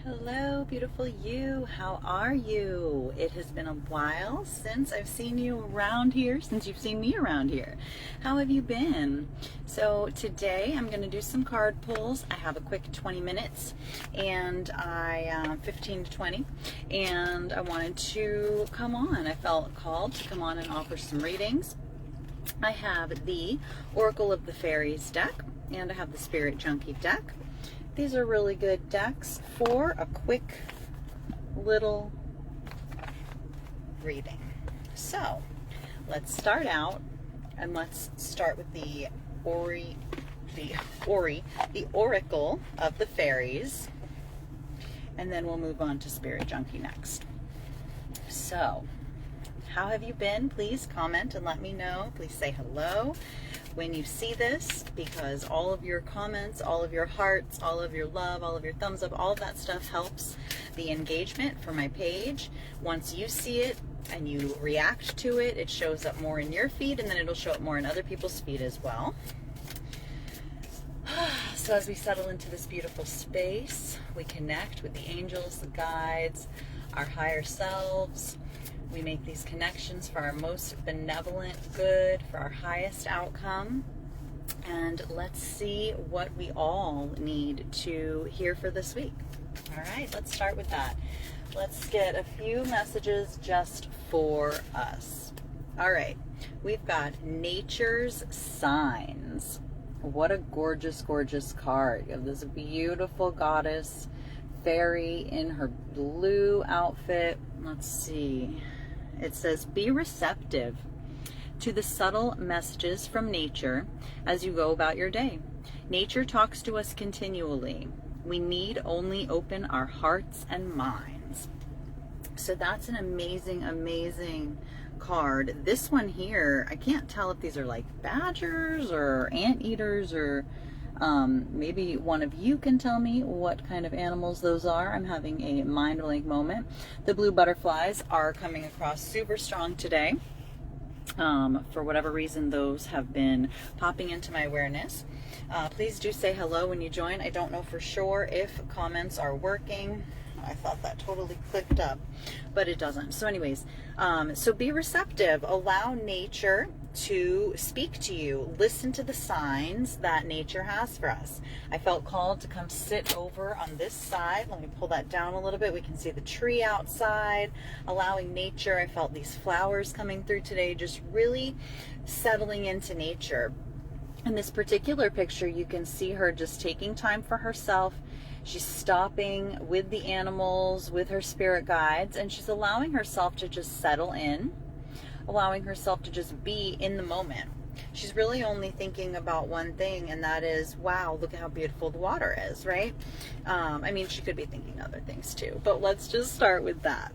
Hello, beautiful you. How are you? It has been a while since I've seen you around here, since you've seen me around here. How have you been? So today I'm going to do some card pulls. I have a quick 20 minutes and 15 to 20, and I wanted to come on. I felt called to come on and offer some readings. I have the Oracle of the Fairies deck and I have the Spirit Junkie deck. These are really good decks for a quick little reading. So let's start out, and let's start with the Oracle of the Fairies, and then we'll move on to Spirit Junkie next. So how have you been? Please comment and let me know. Please say hello when you see this, because all of your comments, all of your hearts, all of your love, all of your thumbs up, all of that stuff helps the engagement for my page. Once you see it and you react to it, it shows up more in your feed, and then it'll show up more in other people's feed as well. So as we settle into this beautiful space, we connect with the angels, the guides, our higher selves. We make these connections for our most benevolent good, for our highest outcome. And let's see what we all need to hear for this week. All right, let's start with that. Let's get a few messages just for us. All right, we've got Nature's Signs. What a gorgeous, gorgeous card. You have this beautiful goddess fairy in her blue outfit. Let's see. It says, be receptive to the subtle messages from nature as you go about your day. Nature talks to us continually. We need only open our hearts and minds. So that's an amazing, amazing card. This one here, I can't tell if these are like badgers or anteaters, or maybe one of you can tell me what kind of animals those are. I'm having a mind blank moment. The blue butterflies are coming across super strong today. For whatever reason, those have been popping into my awareness. Please do say hello when you join. I don't know for sure if comments are working. I thought that totally clicked up, but it doesn't. So anyways, so be receptive. Allow nature to speak to you. Listen to the signs that nature has for us. I felt called to come sit over on this side. Let me pull that down a little bit. We can see the tree outside, allowing nature. I felt these flowers coming through today, just really settling into nature. In this particular picture, you can see her just taking time for herself. She's stopping with the animals, with her spirit guides, and she's allowing herself to just settle in, allowing herself to just be in the moment. She's really only thinking about one thing, and that is, wow, look at how beautiful the water is, right? I mean, she could be thinking other things too, but let's just start with that.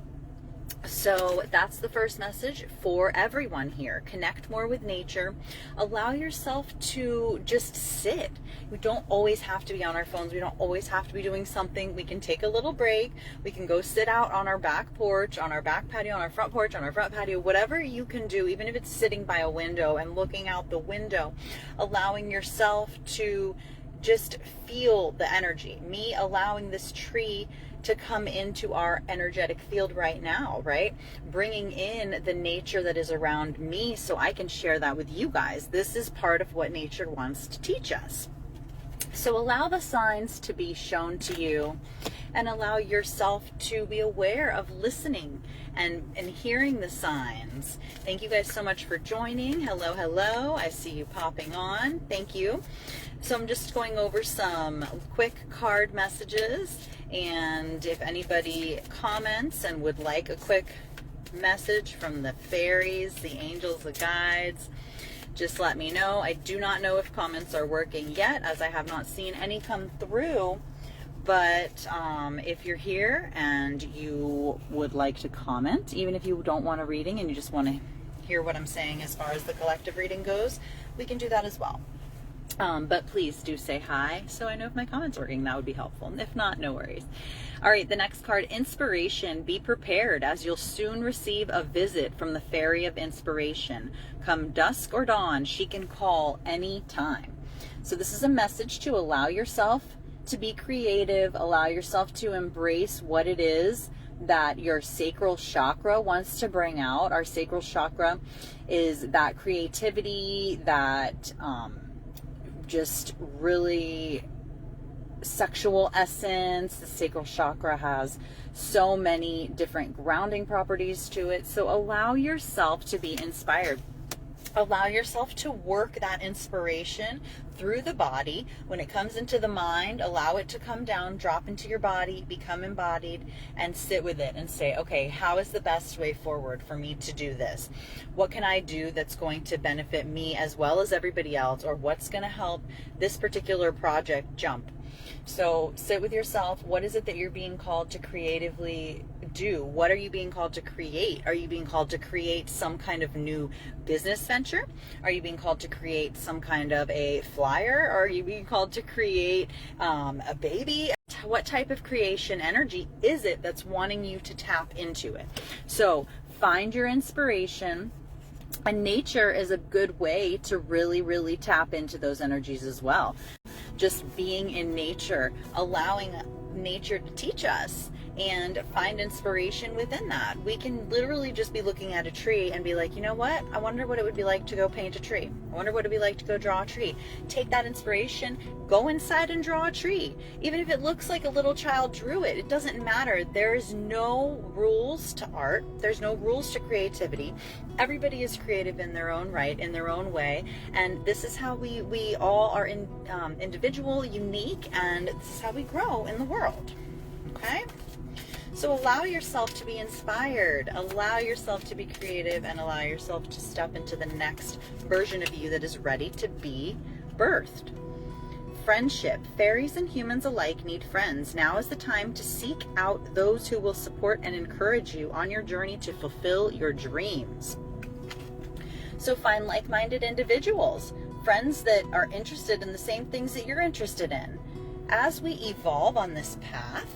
So that's the first message for everyone here. Connect more with nature. Allow yourself to just sit. We don't always have to be on our phones. We don't always have to be doing something. We can take a little break. We can go sit out on our back porch, on our back patio, on our front porch, on our front patio, whatever you can do, even if it's sitting by a window and looking out the window, allowing yourself to just feel the energy. Me allowing this tree to come into our energetic field right now, right? Bringing in the nature that is around me so I can share that with you guys. This is part of what nature wants to teach us. So allow the signs to be shown to you, and allow yourself to be aware of listening and hearing the signs. Thank you guys so much for joining. Hello, hello. I see you popping on. Thank you. So I'm just going over some quick card messages, and if anybody comments and would like a quick message from the fairies, the angels, the guides, just let me know. I do not know if comments are working yet, as I have not seen any come through. But if you're here and you would like to comment, even if you don't want a reading and you just want to hear what I'm saying as far as the collective reading goes, we can do that as well. But please do say hi so I know if my comment's working. That would be helpful. If not, no worries. All right, the next card, Inspiration. Be prepared, as you'll soon receive a visit from the Fairy of Inspiration. Come dusk or dawn, she can call any time. So this is a message to allow yourself to be creative. Allow yourself to embrace what it is that your sacral chakra wants to bring out. Our sacral chakra is that creativity, that just really sexual essence. The sacral chakra has so many different grounding properties to it. So allow yourself to be inspired. Allow yourself to work that inspiration through the body. When it comes into the mind, allow it to come down, drop into your body, become embodied, and sit with it and say, okay, how is the best way forward for me to do this? What can I do that's going to benefit me as well as everybody else? Or what's going to help this particular project jump? So sit with yourself. What is it that you're being called to creatively do? What are you being called to create? Are you being called to create some kind of new business venture? Are you being called to create some kind of a flyer? Or are you being called to create a baby? What type of creation energy is it that's wanting you to tap into it? So find your inspiration. And nature is a good way to really, really tap into those energies as well. Just being in nature, allowing nature to teach us and find inspiration within that. We can literally just be looking at a tree and be like, you know what? I wonder what it would be like to go paint a tree. I wonder what it'd be like to go draw a tree. Take that inspiration, go inside and draw a tree. Even if it looks like a little child drew it, it doesn't matter. There is no rules to art. There's no rules to creativity. Everybody is creative in their own right, in their own way. And this is how we all are individual, unique, and this is how we grow in the world. Okay? So allow yourself to be inspired, allow yourself to be creative, and allow yourself to step into the next version of you that is ready to be birthed. Friendship. Fairies and humans alike need friends. Now is the time to seek out those who will support and encourage you on your journey to fulfill your dreams. So find like-minded individuals, friends that are interested in the same things that you're interested in. As we evolve on this path,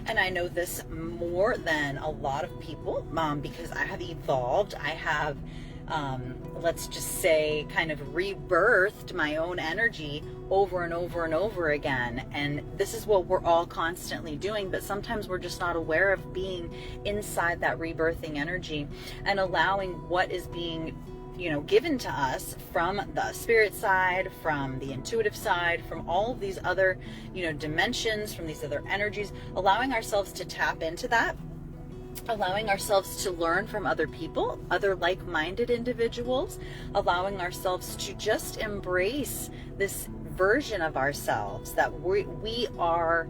and I know this more than a lot of people because I have evolved. I have, let's just say, kind of rebirthed my own energy over and over and over again. And this is what we're all constantly doing, but sometimes we're just not aware of being inside that rebirthing energy and allowing what is being given to us from the spirit side, from the intuitive side, from all of these other, dimensions, from these other energies, allowing ourselves to tap into that, allowing ourselves to learn from other people, other like-minded individuals, allowing ourselves to just embrace this version of ourselves that we are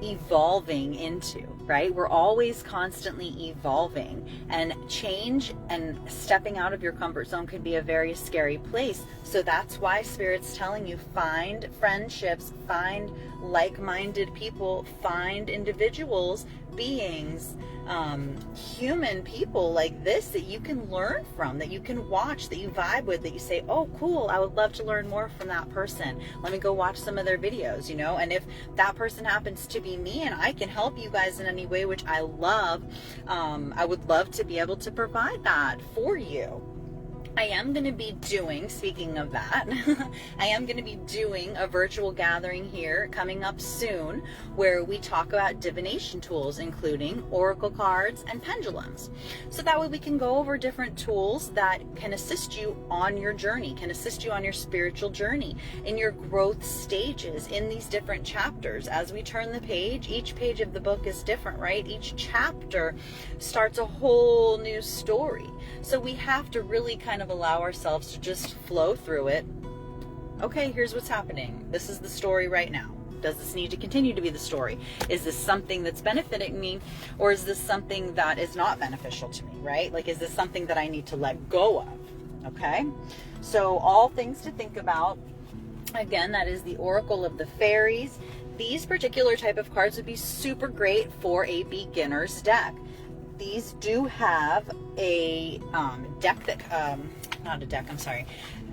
evolving into, right? We're always constantly evolving, and change and stepping out of your comfort zone can be a very scary place. So that's why Spirit's telling you, find friendships, find like-minded people, find individuals, beings, human people like this that you can learn from, that you can watch, that you vibe with, that you say, oh cool, I would love to learn more from that person. Let me go watch some of their videos, and if that person happens to be me and I can help you guys in any way, which I love, I would love to be able to provide that for you. I am going to be doing, speaking of that, I am going to be doing a virtual gathering here coming up soon where we talk about divination tools, including oracle cards and pendulums. So that way we can go over different tools that can assist you on your journey, can assist you on your spiritual journey, in your growth stages, in these different chapters. As we turn the page, each page of the book is different, right? Each chapter starts a whole new story. So we have to really kind of allow ourselves to just flow through it. Okay, here's what's happening. This is the story right now. Does this need to continue to be the story? Is this something that's benefiting me, or is this something that is not beneficial to me, right? Like, is this something that I need to let go of? Okay, so all things to think about. Again, that is the Oracle of the Fairies. These particular type of cards would be super great for a beginner's deck. These do have a deck that, not a deck, I'm sorry.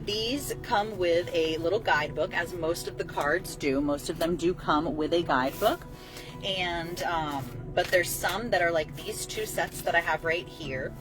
These come with a little guidebook, as most of the cards do. Most of them do come with a guidebook. And, but there's some that are like these two sets that I have right here.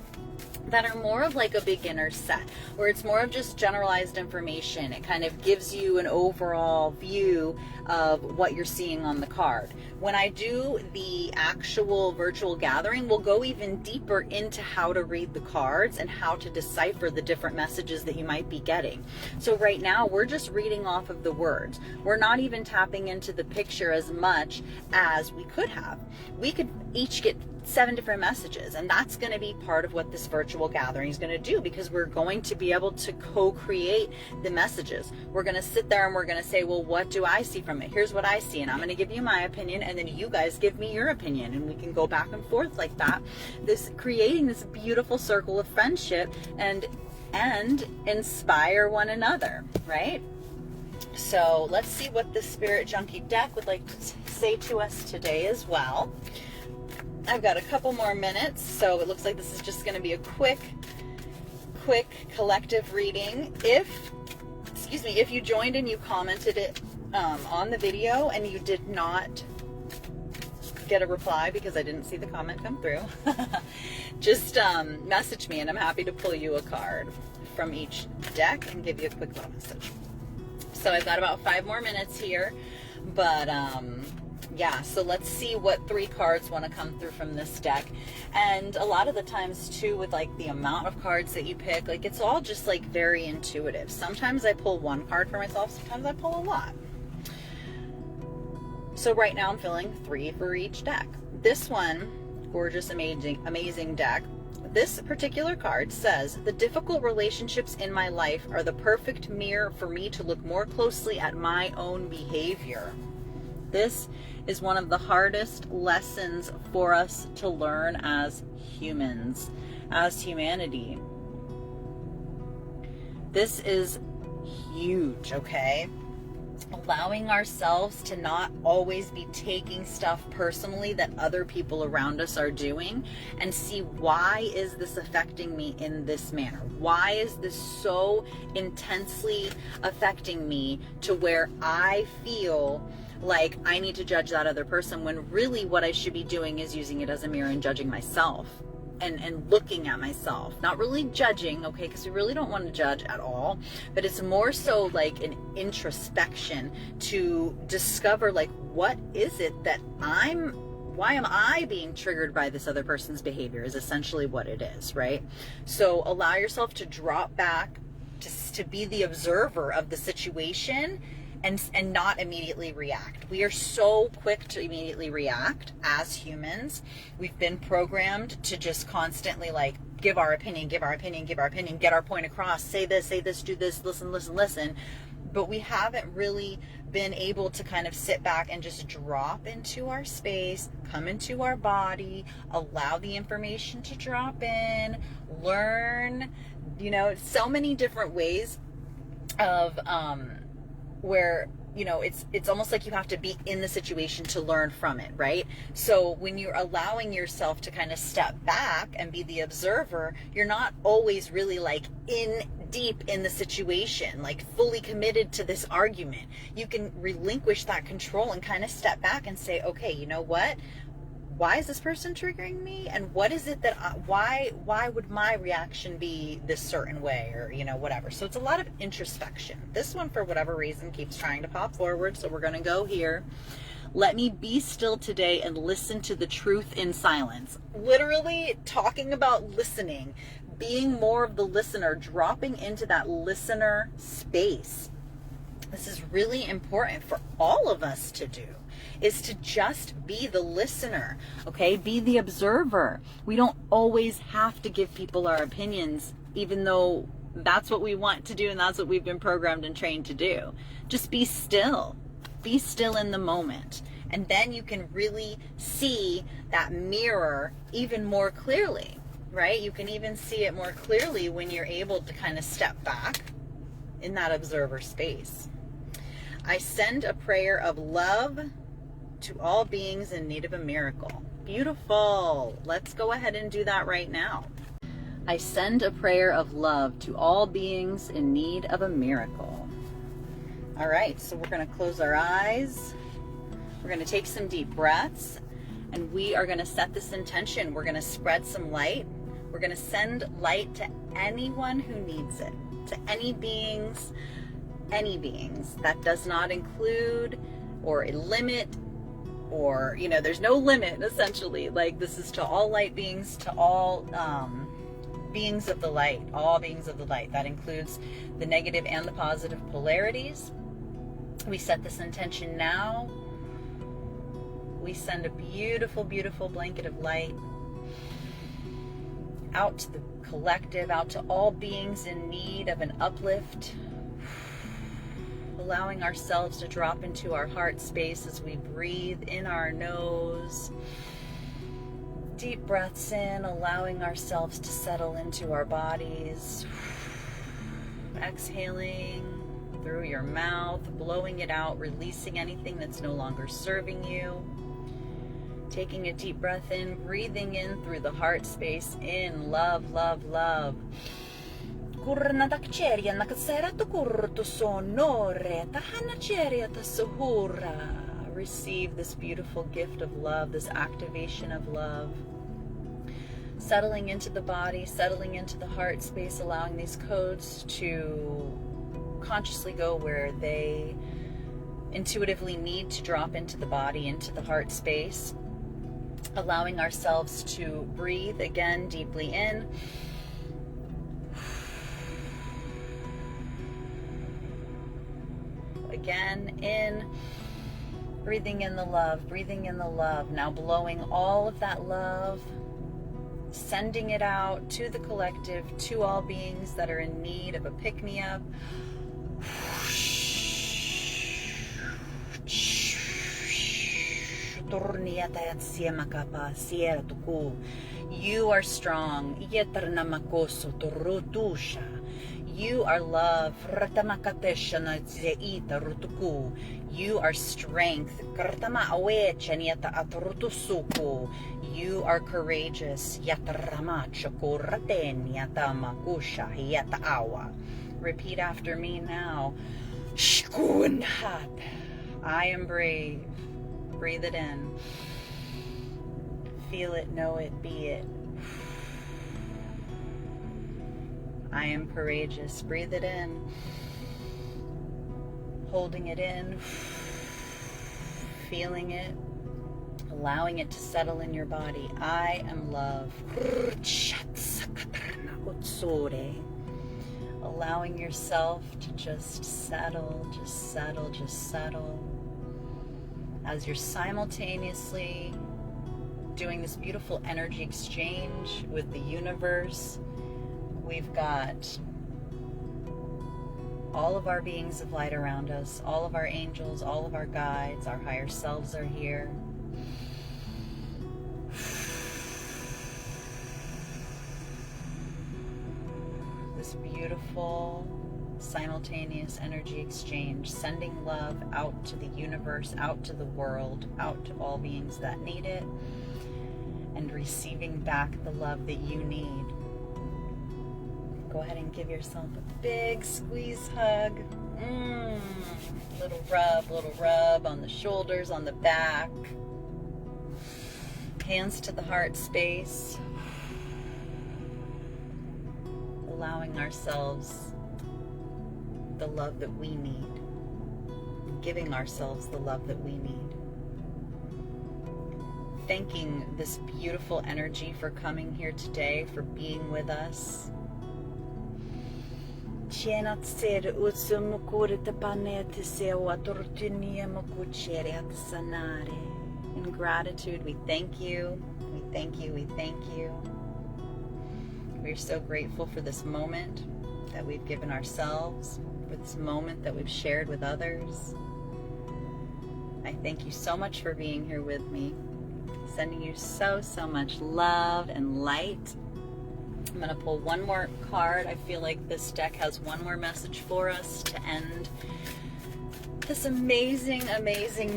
that are more of like a beginner set, where it's more of just generalized information. It kind of gives you an overall view of what you're seeing on the card. When I do the actual virtual gathering, we'll go even deeper into how to read the cards and how to decipher the different messages that you might be getting. So right now we're just reading off of the words. We're not even tapping into the picture as much as we could have. We could each get 7 different messages, and that's going to be part of what this virtual gathering is going to do, because we're going to be able to co-create the messages. We're going to sit there and we're going to say, well, what do I see from it? Here's what I see, and I'm going to give you my opinion, and then you guys give me your opinion, and we can go back and forth like that, creating this beautiful circle of friendship and inspire one another, right? So let's see what the Spirit Junkie deck would like to say to us today as well. I've got a couple more minutes, so it looks like this is just going to be a quick collective reading. If you joined and you commented it on the video and you did not get a reply because I didn't see the comment come through, just message me and I'm happy to pull you a card from each deck and give you a quick little message. So I've got about 5 more minutes here, but yeah, so let's see what 3 cards want to come through from this deck. And a lot of the times too, with like the amount of cards that you pick, like it's all just like very intuitive. Sometimes I pull 1 card for myself, sometimes I pull a lot. So right now I'm feeling 3 for each deck. This one, gorgeous, amazing deck. This particular card says, the difficult relationships in my life are the perfect mirror for me to look more closely at my own behavior. This is one of the hardest lessons for us to learn as humans, as humanity. This is huge, okay? Allowing ourselves to not always be taking stuff personally that other people around us are doing, and see, why is this affecting me in this manner? Why is this so intensely affecting me to where I feel like I need to judge that other person, when really what I should be doing is using it as a mirror and judging myself and looking at myself, not really judging, okay, because we really don't want to judge at all, but it's more so like an introspection to discover, like, what is it that why am I being triggered by this other person's behavior, is essentially what it is, right? So allow yourself to drop back to be the observer of the situation, and not immediately react. We are so quick to immediately react as humans. We've been programmed to just constantly like give our opinion, get our point across, say this, do this, listen. But we haven't really been able to kind of sit back and just drop into our space, come into our body, allow the information to drop in, learn, so many different ways of where it's almost like you have to be in the situation to learn from it, right? So when you're allowing yourself to kind of step back and be the observer, you're not always really like deep in the situation, like fully committed to this argument. You can relinquish that control and kind of step back and say, okay, you know what? Why is this person triggering me? And what is it that why would my reaction be this certain way, or whatever. So it's a lot of introspection. This one, for whatever reason, keeps trying to pop forward, so we're going to go here. Let me be still today and listen to the truth in silence. Literally talking about listening, being more of the listener, dropping into that listener space. This is really important for all of us to do, is to just be the listener, okay? Be the observer. We don't always have to give people our opinions, even though that's what we want to do and that's what we've been programmed and trained to do. Just be still. Be still in the moment. And then you can really see that mirror even more clearly, right? You can even see it more clearly when you're able to kind of step back in that observer space. I send a prayer of love to all beings in need of a miracle. Beautiful. Let's go ahead and do that right now. I send a prayer of love to all beings in need of a miracle. All right, so we're going to close our eyes. We're going to take some deep breaths, and we are going to set this intention. We're going to spread some light. We're going to send light to anyone who needs it, to any beings. That does not include or limit, or, you know, there's no limit, essentially. Like, this is to all light beings, to all beings of the light, all beings of the light. That includes the negative and the positive polarities. We set this intention now. We send a beautiful, beautiful blanket of light out to the collective, out to all beings in need of an uplift, allowing ourselves to drop into our heart space as we breathe in our nose. Deep breaths in, allowing ourselves to settle into our bodies. Exhaling through your mouth, blowing it out, releasing anything that's no longer serving you. Taking a deep breath in, breathing in through the heart space. In, love, love, love. Receive this beautiful gift of love, this activation of love. Settling into the body, settling into the heart space, allowing these codes to consciously go where they intuitively need to drop into the body, into the heart space. Allowing ourselves to breathe again deeply in. Again, in. Breathing in the love, breathing in the love. Now blowing all of that love, sending it out to the collective, to all beings that are in need of a pick-me-up. You are strong. You are love. You are strength. You are courageous. Repeat after me now. I am brave. Breathe it in. Feel it, know it, be it. I am courageous. Breathe it in. Holding it in. Feeling it. Allowing it to settle in your body. I am love. Allowing yourself to just settle, just settle, just settle. As you're simultaneously doing this beautiful energy exchange with the universe, we've got all of our beings of light around us, all of our angels, all of our guides, our higher selves are here. This beautiful simultaneous energy exchange, sending love out to the universe, out to the world, out to all beings that need it, and receiving back the love that you need. Go ahead and give yourself a big squeeze hug. Little rub on the shoulders, on the back. Hands to the heart space. Allowing ourselves the love that we need. Giving ourselves the love that we need. Thanking this beautiful energy for coming here today, for being with us. In gratitude, we thank you. We thank you. We thank you. We're so grateful for this moment that we've given ourselves, for this moment that we've shared with others. I thank you so much for being here with me. Sending you so much love and light. I'm going to pull one more card. I feel like this deck has one more message for us to end this amazing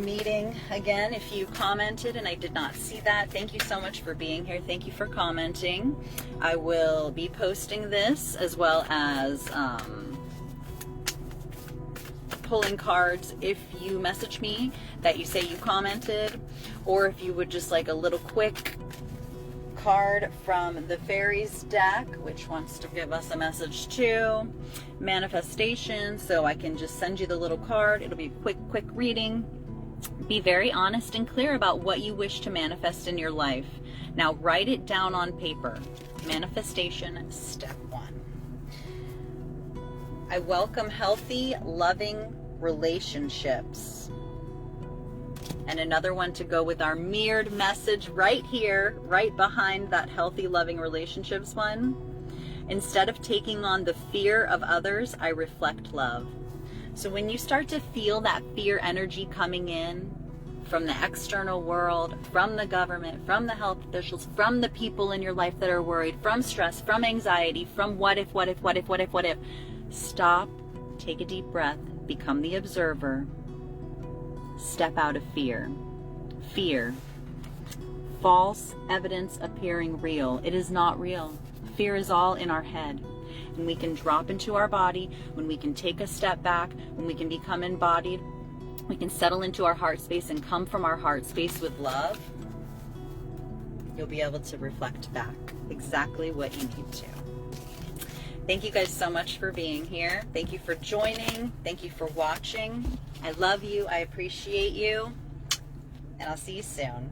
meeting. Again, if you commented and I did not see that, thank you so much for being here. Thank you for commenting. I will be posting this as well as pulling cards if you message me that you say you commented, or if you would just like a little quick card from the Fairies deck, which wants to give us a message too. Manifestation, so I can just send you the little card. It'll be a quick reading. Be very honest and clear about what you wish to manifest in your life. Now write it down on paper. Manifestation, step 1. I welcome healthy, loving relationships. And another one to go with our mirrored message right here, right behind that healthy, loving relationships one. Instead of taking on the fear of others, I reflect love. So when you start to feel that fear energy coming in from the external world, from the government, from the health officials, from the people in your life that are worried, from stress, from anxiety, from what if, stop, take a deep breath, become the observer, step out of fear. Fear. False evidence appearing real. It is not real. Fear is all in our head. And we can drop into our body, when we can take a step back, when we can become embodied, we can settle into our heart space and come from our heart space with love, you'll be able to reflect back exactly what you need to. Thank you guys so much for being here. Thank you for joining. Thank you for watching. I love you. I appreciate you. And I'll see you soon.